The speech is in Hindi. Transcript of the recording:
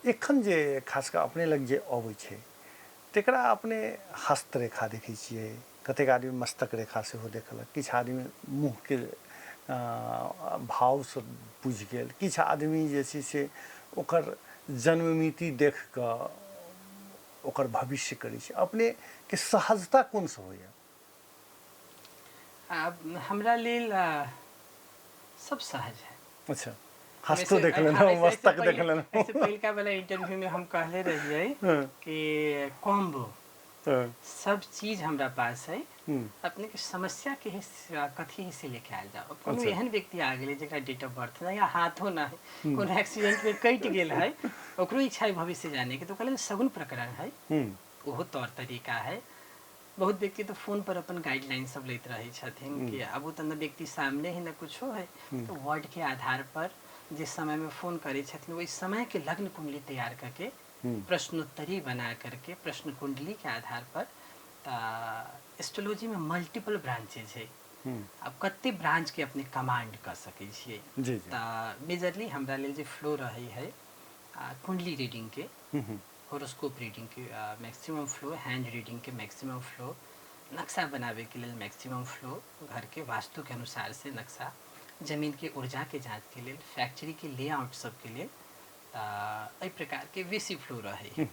एखन जे खास कऽ अपने लग जे अबै छै तकरा अपने हस्तरेखा देखै छियै, कतेक आदमी मस्तक रेखा सेहो देखलक, किछु आदमी मुँहके भावसँ बुझि गेल, किछु आदमी जे छै से ओकर जन्ममिति देख कऽ ओकर भविष्य करै छै। अपनेके सहजता कोनसँ होइए? हमरा लेल सब सहज है। अच्छा, हस्तो देख लेलहुँ, मस्तक देख लेलहुँ। ऐसे पहिलका वाला इंटरव्यू में हम कहले रहिए कि कॉम्बो सब चीज हमरा पास है, अपने के समस्या के कथी से लेके आयल जाओ। कोनो एहन व्यक्ति आ गए जरा डेट ऑफ बर्थ ना या हाथों ना है, कोनो एक्सीडेंट में कट गेल है, ओकरो इच्छा है भविष्य जाने के, तो कहले सगुन प्रकरण है, ओहो तौर तरीका है। बहुत व्यक्ति तो फोन पर अपन गाइडलाइन सब लेते रहे छथिन कि अब तो न व्यक्ति सामने ही न कुछ हो है, तो वर्ड के आधार पर जिस समय में फोन करे छथिन वही समय के लग्न कुंडली तैयार करके प्रश्नोत्तरी बना करके प्रश्न कुंडली के आधार पर एस्ट्रोलॉजी में मल्टीपल ब्रांचेज है। अब कते ब्रांच के अपने कमांड कर सके छिए। मेजरली हमरा लेल जे फ्लो रही है कुंडली रीडिंग के, होरोस्कोप रीडिंग के मैक्सिमम फ्लो, हैंड रीडिंग के मैक्सिमम फ्लो, नक्शा बनावे के लिए मैक्सिमम फ्लो, घर के वास्तु के अनुसार से नक्शा, जमीन के ऊर्जा के जांच के लिए, फैक्ट्री के लेआउट सब के लिए, एहि प्रकार के बेसी फ्लो रहे।